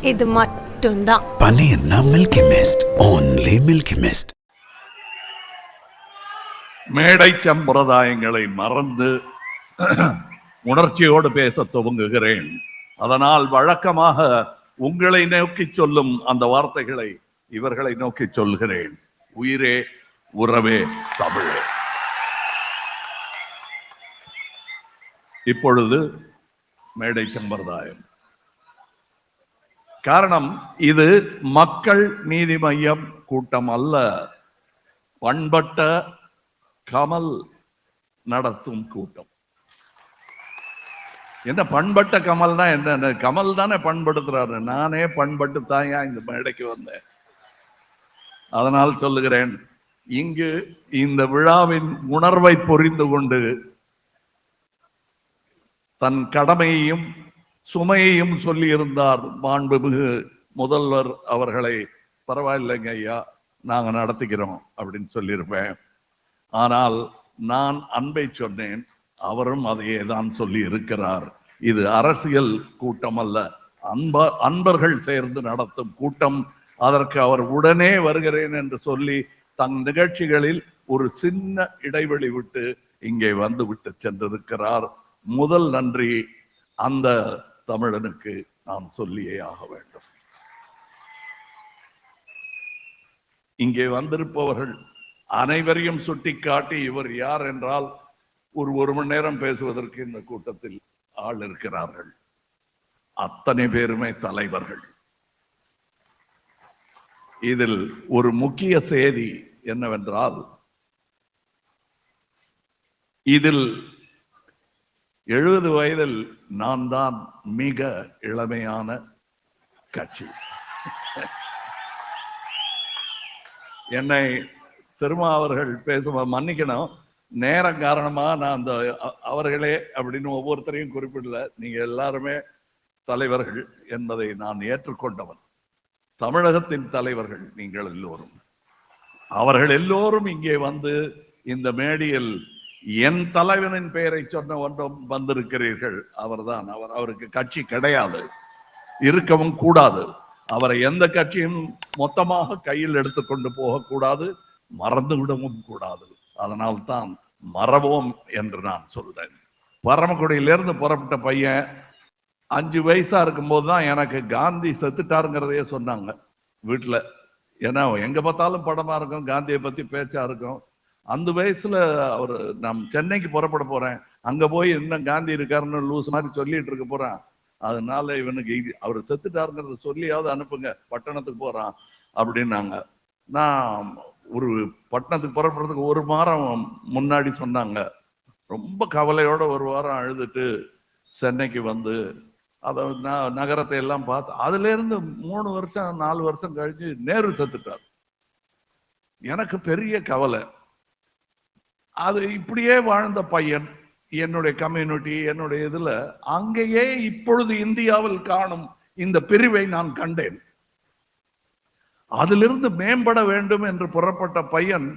இது மட்டும்தான் பன்னீர்னா milky mist, only milky mist. மேடை சம்பிரதாயங்களை மறந்து உணர்ச்சியோடு பேச துவங்குகிறேன். அதனால் வழக்கமாக உங்களை நோக்கி சொல்லும் அந்த வார்த்தைகளை இவர்களை நோக்கி சொல்கிறேன். உயிரே உறவே தமிழே. இப்பொழுது மேடை சம்பிரதாயம். காரணம், இது மக்கள் நீதி மையம் கூட்டம் அல்ல, பண்பட்ட கமல் நடத்தும் கூட்டம். என்ன பண்பட்ட கமல்னா என்ன? கமல் தானே பண்படுத்துறாரு. நானே பண்பட்டு தாயா இந்த மேடைக்கு வந்தேன். அதனால் சொல்லுகிறேன், இங்கு இந்த விழாவின் உணர்வை புரிந்து கொண்டு தன் கடமையையும் சுமையையும் சொல்லி இருந்தார் மாண்புமிகு முதல்வர் அவர்களை. பரவாயில்லைங்க ஐயா, நாங்க நடத்திக்கிறோம் அப்படின்னு சொல்லியிருப்பேன். ஆனால் நான் அன்பை சொன்னேன், அவரும் அதையே தான் சொல்லி இருக்கிறார். இது அரசியல் கூட்டம் அல்ல, அன்பர்கள் சேர்ந்து நடத்தும் கூட்டம். அதற்கு அவர் உடனே வருகிறேன் என்று சொல்லி தன் நிகழ்ச்சிகளில் ஒரு சின்ன இடைவெளி விட்டு இங்கே வந்து விட்டு சென்றிருக்கிறார். முதல் நன்றி அந்த தமிழனுக்கு நான் சொல்லியே ஆக வேண்டும். இங்கே வந்திருப்பவர்கள் அனைவரையும் சுட்டிக்காட்டி இவர் யார் என்றால் ஒரு மணி நேரம் பேசுவதற்கு இந்த கூட்டத்தில் ஆள் இருக்கிறார்கள். அத்தனை பேருமே தலைவர்கள். இதில் ஒரு முக்கிய செய்தி என்னவென்றால், இதில் 70 வயதில் நான் தான் மிக இளமையான கட்சி. என்னை திருமா அவர்கள் பேசும் மன்னிக்கணும், நேரம் காரணமா நான் அந்த அவர்களே அப்படின்னு ஒவ்வொருத்தரையும் குறிப்பிடல. நீங்க எல்லாருமே தலைவர்கள் என்பதை நான் ஏற்றுக்கொண்டவன். தமிழகத்தின் தலைவர்கள் நீங்கள் எல்லோரும். அவர்கள் எல்லோரும் இங்கே வந்து இந்த மேடையில் என் தலைவனின் பெயரை சொன்ன ஒன்றும் வந்திருக்கிறீர்கள். அவர்தான் அவருக்கு கட்சி கிடையாது, இருக்கவும் கூடாது. அவரை எந்த கட்சியும் மொத்தமாக கையில் எடுத்துக்கொண்டு போகக்கூடாது, மறந்து விடவும் கூடாது. அதனால்தான் மறவோம் என்று நான் சொல்றேன். பரமக்குடியிலிருந்து புறப்பட்ட பையன் 5 வயசா இருக்கும்போது தான் எனக்கு காந்தி செத்துட்டாருங்கிறதையே சொன்னாங்க வீட்டில். ஏன்னா எங்க பார்த்தாலும் படமா இருக்கும், காந்தியை பத்தி பேச்சா இருக்கும். அந்த வயசுல அவர் நான் சென்னைக்கு புறப்பட போறேன், அங்க போய் இன்னும் காந்தி இருக்காருன்னு லூஸ் மாதிரி சொல்லிட்டு இருக்க போறேன். அதனால இவனுக்கு அவர் செத்துட்டாருங்கிறத சொல்லியாவது அனுப்புங்க, பட்டணத்துக்கு போறான் அப்படின்னாங்க. நான் ஒரு பட்டணத்துக்கு புறப்படுறதுக்கு 1 வாரம் முன்னாடி சொன்னாங்க. ரொம்ப கவலையோட 1 வாரம் அழுதுட்டு சென்னைக்கு வந்து அதை நகரத்தை எல்லாம் பார்த்து, அதுல இருந்து 3 வருஷம் 4 வருஷம் கழிச்சு நேரு செத்துட்டார். எனக்கு பெரிய கவலை. அது இப்படியே வாழ்ந்த பையன், என்னுடைய கம்யூனிட்டி, என்னுடைய இதுல அங்கேயே இப்பொழுது இந்தியாவில் காணும் இந்த பிரிவை நான் கண்டேன். அதிலிருந்து மேம்பட வேண்டும் என்று புறப்பட்ட பையன்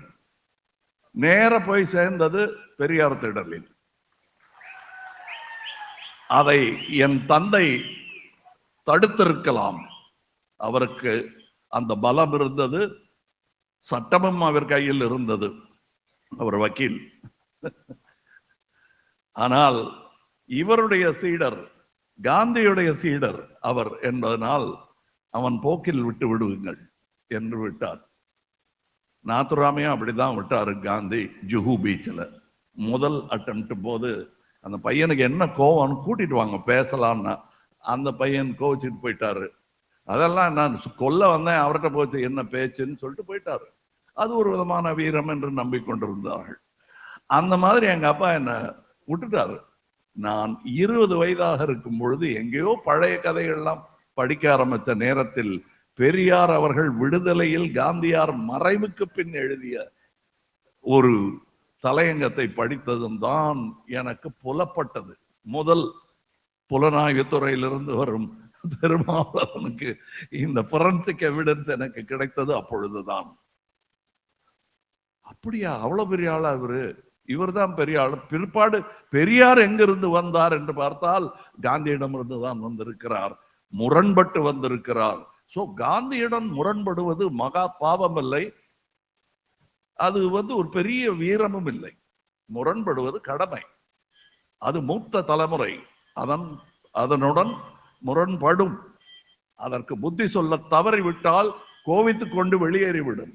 நேர போய் சேர்ந்தது பெரியார் திடலில். அதை என் தந்தை தடுத்திருக்கலாம். அவருக்கு அந்த பலம் இருந்தது, சட்டமும் அவர் கையில் இருந்தது, அவர் வக்கீல். ஆனால் இவருடைய சீடர், காந்தியுடைய சீடர் அவர் என்பதனால் அவன் போக்கில் விட்டு விடுவீங்கள் என்று விட்டார். நாத்துராமையும் அப்படிதான் விட்டாரு காந்தி. ஜுஹு பீச்சில் முதல் அட்டெம்ப்ட் போது அந்த பையனுக்கு என்ன கோவம், கூட்டிட்டு வாங்க பேசலாம்னா அந்த பையன் கோவிச்சுட்டு போயிட்டாரு. அதெல்லாம் நான் கொல்ல வந்தேன், அவர்கிட்ட போச்சு என்ன பேச்சுன்னு சொல்லிட்டு போயிட்டாரு. அது ஒரு விதமான வீரம் என்று நம்பிக்கொண்டிருந்தார்கள். அந்த மாதிரி எங்க அப்பா என்ன விட்டுட்டாரு. நான் 20 வயதாக இருக்கும் பொழுது எங்கேயோ பழைய கதைகள்லாம் படிக்க ஆரம்பித்த நேரத்தில் பெரியார் அவர்கள் விடுதலையில் காந்தியார் மறைவுக்கு பின் எழுதிய ஒரு தலையங்கத்தை படித்ததும் தான் எனக்கு புலப்பட்டது. முதல் புலனாய்வு துறையிலிருந்து வரும் திருமாவளவனுக்கு இந்த ஃபொரன்சிக் எவிடன்ஸ் எனக்கு கிடைத்தது அப்பொழுதுதான். அப்படியா, அவ்வளவு பெரிய ஆளா இவரு? இவர் தான் பெரிய ஆள். பிற்பாடு பெரியார் எங்கிருந்து வந்தார் என்று பார்த்தால் காந்தியிடமிருந்து தான் வந்திருக்கிறார். முரண்பட்டு வந்திருக்கிறார். சோ காந்தியிடம் முரண்படுவது மகா பாவம் இல்லை, அது ஒரு பெரிய வீரமும் இல்லை. முரண்படுவது கடமை. அது மூத்த தலைமுறை அதனுடன் முரண்படும். அதற்கு புத்தி சொல்ல தவறிவிட்டால் கோவித்துக் கொண்டு வெளியேறிவிடும்.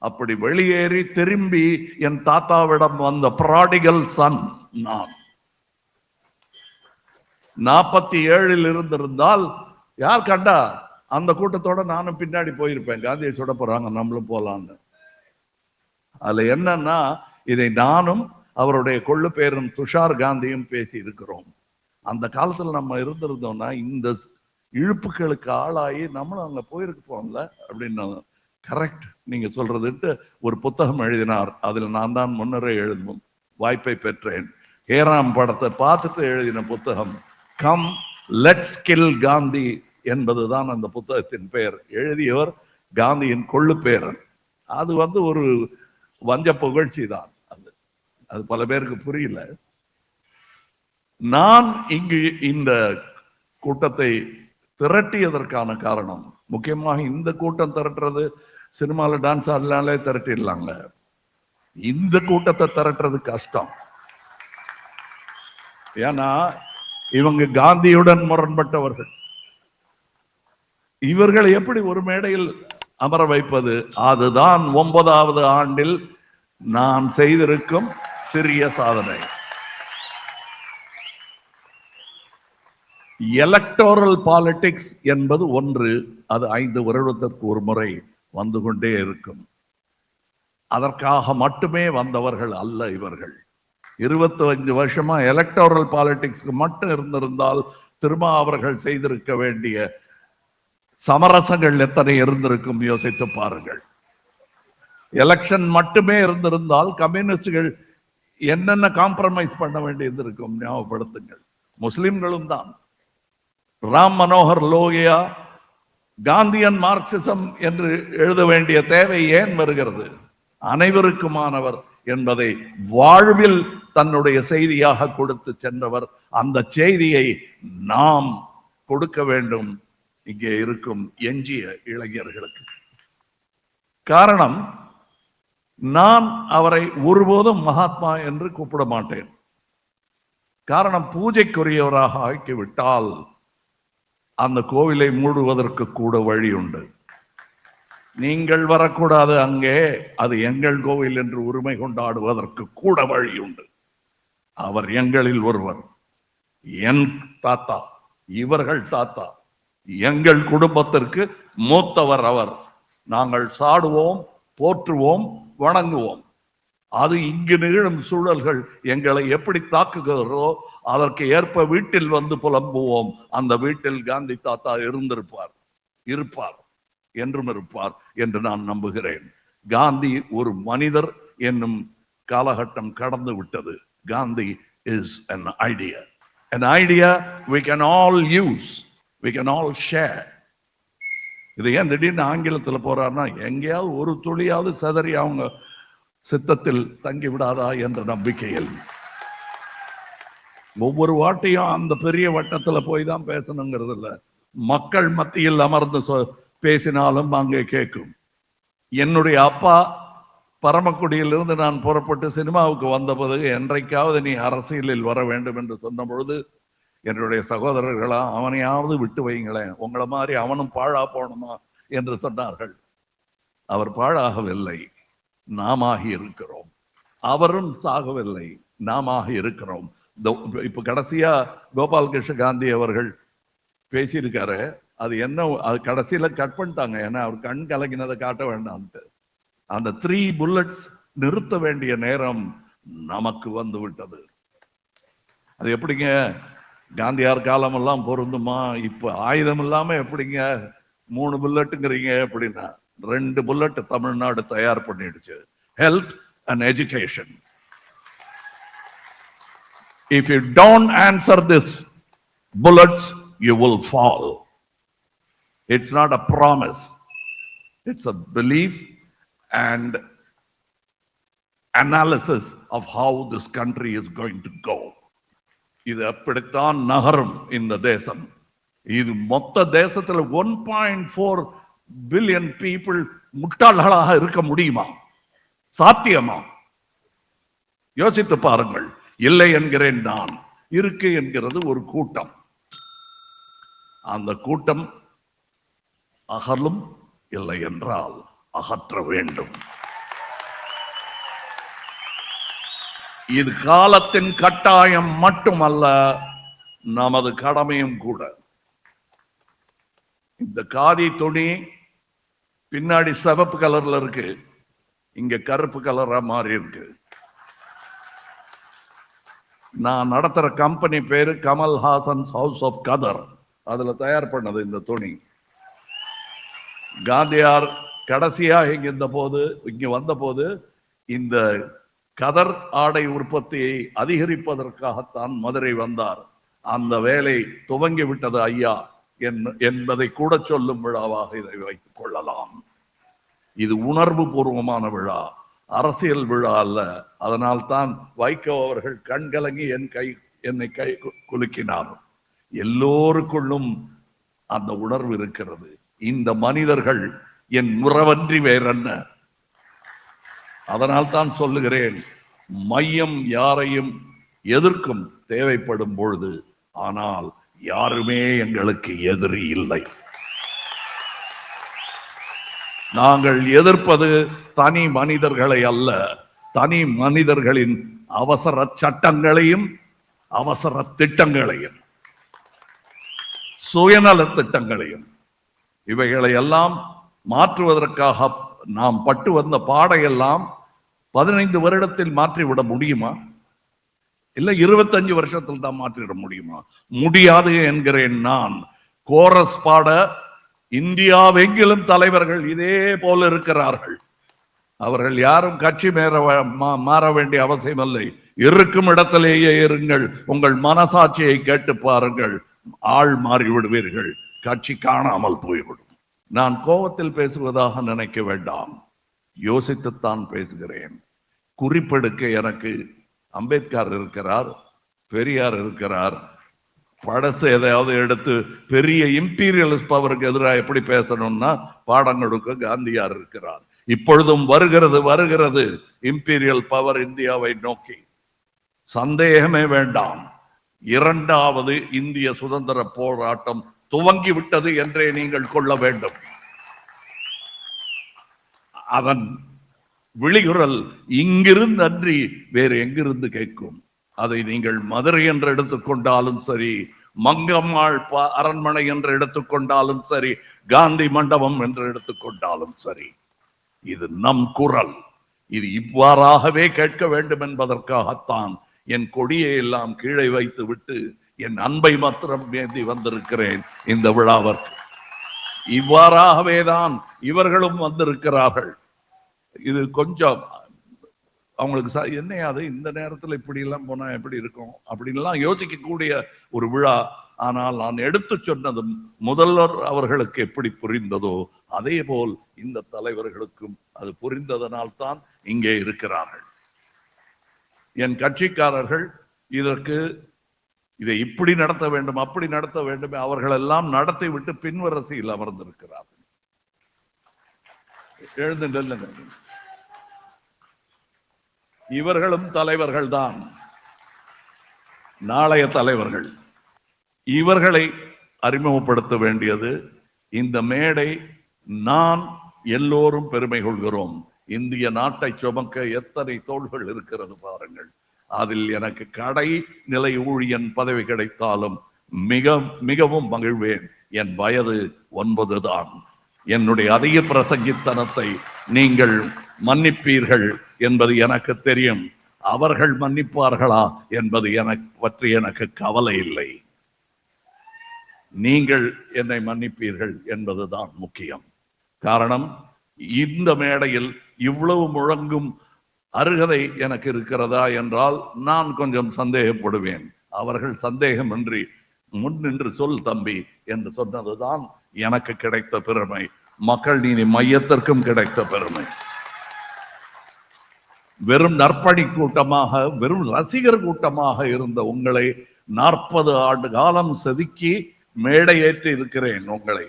அப்படி வெளியேறி திரும்பி என் தாத்தாவிடம் வந்த ப்ராடிகல் சன் நான் 47 இருந்திருந்தால் யார் கண்டா அந்த கூட்டத்தோட நானும் பின்னாடி போயிருப்பேன். காந்தியை சுட போறாங்க, நம்மளும் போலான்னு. அதுல என்னன்னா, இதை நானும் அவருடைய கொள்ளு பேரும் துஷார் காந்தியும் பேசி இருக்கிறோம். அந்த காலத்துல நம்ம இருந்திருந்தோம்னா இந்த இழுப்புகளுக்கு ஆளாகி நம்மளும் அங்க போயிருப்போம்ல அப்படின்னு. கரெக்ட், நீங்க சொல்றதுட்டு ஒரு புத்தகம் எழுதினார். அதில் நான் தான் முன்னரே எழுதும் வாய்ப்பை பெற்றேன். ஹேராம் படத்தை பார்த்துட்டு எழுதின புத்தகம் கம் லெட்ஸ் கில் காந்தி என்பதுதான் அந்த புத்தகத்தின் பெயர். எழுதியவர் காந்தியின் கொள்ளு பேரன். அது ஒரு வஞ்ச புகழ்ச்சி தான். அது பல பேருக்கு புரியல. நான் இங்கு இந்த கூட்டத்தை திரட்டியதற்கான காரணம், முக்கியமாக இந்த கூட்டம் திரட்டுறது சினிமால டான்ஸ் ஆடலாலே திரட்டிடலாங்க. இந்த கூட்டத்தை திரட்டுறது கஷ்டம். ஏன்னா இவங்க காந்தியுடன் முரண்பட்டவர்கள். இவர்களை எப்படி ஒரு மேடையில் அமர வைப்பது? அதுதான் 9வது ஆண்டில் நான் செய்திருக்கும் சிறிய சாதனை. எலக்டோரல் பாலிடிக்ஸ் என்பது ஒன்று, அது 5 வருடத்திற்கு ஒரு முறை வந்து கொண்டே இருக்கும். அதற்காக மட்டுமே வந்தவர்கள் அல்ல இவர்கள். 25 வருஷமா எலக்டோரல் பாலிடிக்ஸ்க்கு மட்டும் இருந்திருந்தால் திரும்ப அவர்கள் செய்திருக்க வேண்டிய சமரசங்கள் எத்தனை இருந்திருக்கும் யோசித்து பாருங்கள். எலெக்ஷன் மட்டுமே இருந்திருந்தால் கம்யூனிஸ்டுகள் என்னென்ன காம்ப்ரமைஸ் பண்ண வேண்டியது இருக்கும் ஞாபகப்படுத்துங்கள். முஸ்லிம்களும் தான். ராம் மனோகர் லோகியா காந்தியன் மார்க்சிசம் என்று எழுத வேண்டிய தேவை ஏன் வருகிறது? அனைவருக்குமானவர் என்பதை வாழ்வில் தன்னுடைய செய்தியாக கொடுத்து சென்றவர். அந்த செய்தியை நாம் கொடுக்க வேண்டும் இங்கே இருக்கும் எஞ்சிய இளைஞர்களுக்கு. காரணம், நான் அவரை ஒருபோதும் மகாத்மா என்று கூப்பிட மாட்டேன். காரணம், பூஜைக்குரியவராக ஆக்கிவிட்டால் அந்த கோவிலை மூடுவதற்கு கூட வழி உண்டு. நீங்கள் வரக்கூடாது அங்கே, அது எங்கள் கோவில் என்று உரிமை கொண்டாடுவதற்கு கூட வழி உண்டு. அவர் எங்களில் ஒருவர். என் தாத்தா, இவர்கள் தாத்தா, எங்கள் குடும்பத்திற்கு மூத்தவர் அவர். நாங்கள் சாடுவோம், போற்றுவோம், வணங்குவோம். அது இங்கு நிகழும் சூழல்கள் எங்களை எப்படி தாக்குகிறதோ அதற்கு ஏற்ப வீட்டில் வந்து புலம்புவோம். அந்த வீட்டில் காந்தி தாத்தா இருப்பார் என்றும் இருப்பார் என்று நான் நம்புகிறேன். காந்தி ஒரு மனிதர் என்னும் காலகட்டம் கடந்து விட்டது. Gandhi is an idea. An idea we can all use, we can all share. இது ஏன் திடீர்னு ஆங்கிலத்தில் போறாருன்னா, எங்கேயாவது ஒரு துளியாவது சதறி அவங்க சித்தத்தில் தங்கி விடாதா என்ற நம்பிக்கையில் ஒவ்வொரு வாட்டையும் அந்த பெரிய வட்டத்தில் போய் தான் பேசணுங்கிறது இல்லை. மக்கள் மத்தியில் அமர்ந்து பேசினாலும் அங்கே கேட்கும். என்னுடைய அப்பா பரமக்குடியிலிருந்து நான் புறப்பட்டு சினிமாவுக்கு வந்த பிறகு, என்றைக்காவது நீ அரசியலில் வர வேண்டும் என்று சொன்ன பொழுது என்னுடைய சகோதரர்களா, அவனையாவது விட்டு வைங்களேன், உங்களை மாதிரி அவனும் பாழா போகணுமா என்று சொன்னார்கள். அவர் பாழாகவில்லை, நாம் ஆகி இருக்கிறோம். அவரும் சாகவில்லை, நாம் ஆகி இருக்கிறோம். இப்ப கடைசியா கோபாலகிருஷ்ண காந்தி அவர்கள் பேசியிருக்காரு. அது என்ன, அது கடைசியில கட் பண்ணிட்டாங்க. ஏன்னா அவர் கண் கலங்கினதை காட்ட வேண்டாம்ட்டு. அந்த 3 புல்லட்ஸ் நிறுத்த வேண்டிய நேரம் நமக்கு வந்து விட்டது. அது எப்படிங்க காந்தியார் காலம் எல்லாம் பொருந்துமா? இப்ப ஆயுதம் இல்லாம எப்படிங்க 3 புல்லட்டுங்கிறீங்க? அப்படின்னா 2 புல்லட் தமிழ்நாடு தயார் பண்ணிடுச்சு. Health and education. If you don't answer this bullets, you will fall. It's not a promise. It's a belief and analysis of how this country is going to go. இது அப்படித்தான் நகரும் இந்த தேசம். இது மொத்த தேசத்தில் 1.4 பில்லியன் பீப்புள் முட்டாள்களாக இருக்க முடியுமா? சாத்தியமா? யோசித்து பாருங்கள். இல்லை என்கிறேன் நான். இருக்கு என்கிறது ஒரு கூட்டம். அந்த கூட்டம் அகலும், இல்லை என்றால் அகற்ற வேண்டும். இது காலத்தின் கட்டாயம் மட்டுமல்ல, நமது கடமையும் கூட. இந்த காதி துணி பின்னாடி சிவப்பு கலர்ல இருக்கு, இங்க கருப்பு கலரா மாறி இருக்கு. நான் நடத்துற கம்பெனி பேரு கமல் ஹாசன் ஹவுஸ் ஆஃப் கதர். அதுல தயார் பண்ணது இந்த துணி. காந்தியார் கடைசியாக இங்க வந்த போது இந்த கதர் ஆடை உற்பத்தியை அதிகரிப்பதற்காகத்தான் மதுரை வந்தார். அந்த வேலை துவங்கி விட்டது ஐயா என்பதை கூட சொல்லும் விழாவாக இதை வைத்துக் கொள்ளலாம். இது உணர்வு பூர்வமான விழா, அரசியல் விழா அல்ல. அதனால் தான் வைகோ அவர்கள் கண்கலங்கி என்னை கை குலுக்கினார். எல்லோருக்குள்ளும் அந்த உணர்வு இருக்கிறது. இந்த மனிதர்கள் என் முறவன்றி வேறென்ன. அதனால் தான் சொல்லுகிறேன், மையம் யாரையும் எதிர்க்கும் தேவைப்படும் பொழுது. ஆனால் யாருமே எங்களுக்கு எதிரி இல்லை. நாங்கள் எதிர்ப்பது தனி மனிதர்களை அல்ல, தனி மனிதர்களின் அவசர சட்டங்களையும் அவசர திட்டங்களையும் சுயநல திட்டங்களையும். இவைகளை எல்லாம் மாற்றுவதற்காக நாம் பட்டு வந்த பாடையெல்லாம் 15 வருடத்தில் மாற்றிவிட முடியுமா? இல்ல 25 வருஷத்தில் தான் மாற்றிட முடியுமா? முடியாது என்கிறேன் நான். கோரஸ் பாட இந்தியாவெங்கிலும் தலைவர்கள் இதே போல இருக்கிறார்கள். அவர்கள் யாரும் கட்சி மாற வேண்டிய அவசியம் இல்லை. இருக்கும் இடத்திலேயே இருங்கள். உங்கள் மனசாட்சியை கேட்டு பாருங்கள். ஆள் மாறிவிடுவீர்கள். கட்சி காணாமல் போய்விடும். நான் கோபத்தில் பேசுவதாக நினைக்க வேண்டாம். யோசித்துத்தான் பேசுகிறேன். குறிப்பெடுக்க எனக்கு அம்பேத்கர் இருக்கிறார், பெரியார் இருக்கிறார். படசு எதையாவது எடுத்து பெரிய இம்பீரியலிஸ்ட் பவருக்கு எதிராக எப்படி பேசணும்னா பாடம் கொடுக்க காந்தியார் இருக்கிறார். இப்பொழுதும் வருகிறது இம்பீரியல் பவர் இந்தியாவை நோக்கி. சந்தேகமே வேண்டாம். 2வது இந்திய சுதந்திர போராட்டம் துவங்கி விட்டது என்றே நீங்கள் கொள்ள வேண்டும். அதன் விழிகுரல் இங்கிருந்து அன்றி வேறு எங்கிருந்து கேட்கும். அதை நீங்கள் மதுரை என்று எடுத்துக்கொண்டாலும் சரி, மங்கம்மாள் அரண்மனை என்று எடுத்துக்கொண்டாலும் சரி, காந்தி மண்டபம் என்று எடுத்துக்கொண்டாலும் சரி, இது நம் குரல். இது இவ்வாறாகவே கேட்க வேண்டும் என்பதற்காகத்தான் என் கொடியை எல்லாம் கீழே வைத்து விட்டு என் அன்பை மாத்திரம் ஏந்தி வந்திருக்கிறேன் இந்த விழாவிற்கு. இவ்வாறாகவேதான் இவர்களும் வந்திருக்கிறார்கள். இது கொஞ்சம் அவங்களுக்கு என்னையாது இந்த நேரத்தில் இப்படி எல்லாம் போனா எப்படி இருக்கும் அப்படின்லாம் யோசிக்கக்கூடிய ஒரு விழா. ஆனால் நான் எடுத்து சொன்னது முதல்வர் அவர்களுக்கு எப்படி புரிந்ததோ அதே போல் இந்த தலைவர்களுக்கும் அது புரிந்ததனால் தான் இங்கே இருக்கிறார்கள். என் கட்சிக்காரர்கள் இதை இப்படி நடத்த வேண்டும், அப்படி நடத்த வேண்டும், அவர்கள் எல்லாம் நடத்தி விட்டு பின்வரிசையில் அமர்ந்திருக்கிறார்கள். எழுந்து இவர்களும் தலைவர்கள் தான், நாளைய தலைவர்கள். இவர்களை அறிமுகப்படுத்த வேண்டியது இந்த மேடை. நான் எல்லோரும் பெருமை கொள்கிறோம். இந்திய நாட்டை சுமக்க எத்தனை தோள்கள் இருக்கிறது பாருங்கள். அதில் எனக்கு கடை நிலை ஊழியன் பதவி கிடைத்தாலும் மிகவும் மகிழ்வேன். என் வயது 9 தான். என்னுடைய அதிக பிரசங்கித்தனத்தை நீங்கள் மன்னிப்பீர்கள் என்பது எனக்கு தெரியும். அவர்கள் மன்னிப்பார்களா என்பது எனக்கு கவலை இல்லை. நீங்கள் என்னை மன்னிப்பீர்கள் என்பதுதான் முக்கியம். காரணம், இந்த மேடையில் இவ்வளவு முழங்கும் அருகதை எனக்கு இருக்கிறதா என்றால் நான் கொஞ்சம் சந்தேகப்படுவேன். அவர்கள் சந்தேகமின்றி முன்னின்று சொல் தம்பி என்று சொன்னதுதான் எனக்கு கிடைத்த பெருமை. மக்கள் நீதி மையத்திற்கும் கிடைத்த பெருமை. வெறும் நற்பணி கூட்டமாக, வெறும் ரசிகர் கூட்டமாக இருந்த உங்களை 40 ஆண்டு காலம் செதுக்கி மேடை ஏற்றி இருக்கிறேன் உங்களை.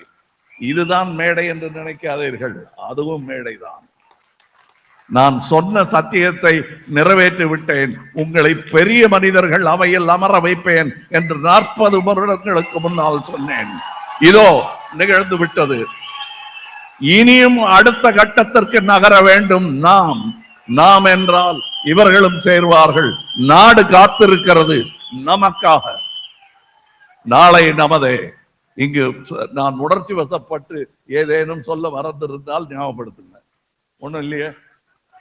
இதுதான் மேடை என்று நினைக்காதீர்கள், அதுவும் மேடைதான். நான் சொன்ன சத்தியத்தை நிறைவேற்றி விட்டேன். உங்களை பெரிய மனிதர்கள் அவையில் அமர வைப்பேன் என்று 40 வருடங்களுக்கு முன்னால் சொன்னேன். இதோ நிகழ்ந்து விட்டது. இனியும் அடுத்த கட்டத்திற்கு நகர வேண்டும். நாம் என்றால் இவர்களும் சேருவார்கள். நாடு காத்திருக்கிறது நமக்காக. நாளை நமதே. இங்கு நான் உணர்ச்சி வசப்பட்டு ஏதேனும் சொல்ல மறந்திருந்தால் ஞாபகப்படுத்துங்க. ஒண்ணும் இல்லையே.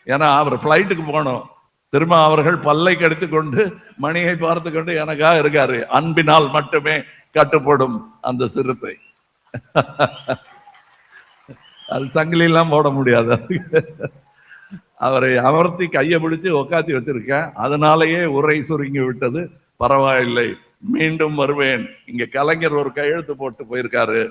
ஏன்னா அவர் பிளைட்டுக்கு போனோம். திரும்ப அவர்கள் பல்லை கடித்து கொண்டு மணியை பார்த்து கொண்டு எனக்காக இருக்காரு. அன்பினால் மட்டுமே கட்டுப்படும் அந்த சிறுத்தை. அது சங்கிலி எல்லாம் போட முடியாது. அவரை அமர்த்தி கையை பிடிச்சு உக்காத்தி வச்சிருக்கேன். அதனாலேயே உரை சுருங்கி விட்டது. பரவாயில்லை, மீண்டும் வருவேன். இங்க கலைஞர் ஒரு கையெழுத்து போட்டு போயிருக்காரு.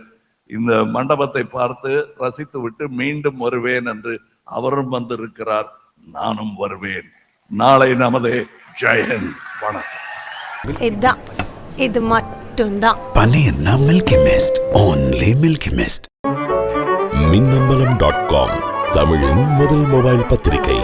இந்த மண்டபத்தை பார்த்து ரசித்து விட்டு மீண்டும் வருவேன் என்று அவரும் வந்திருக்கிறார். நானும் வருவேன். நாளை நமதே. ஜெயஹிந்த். வணக்கம். இது மட்டும்தான் பன்னீர்னா milky mist. Only milky mist. மின்னம்பலம்.com தமிழின் முதல் மொபைல் பத்திரிகை.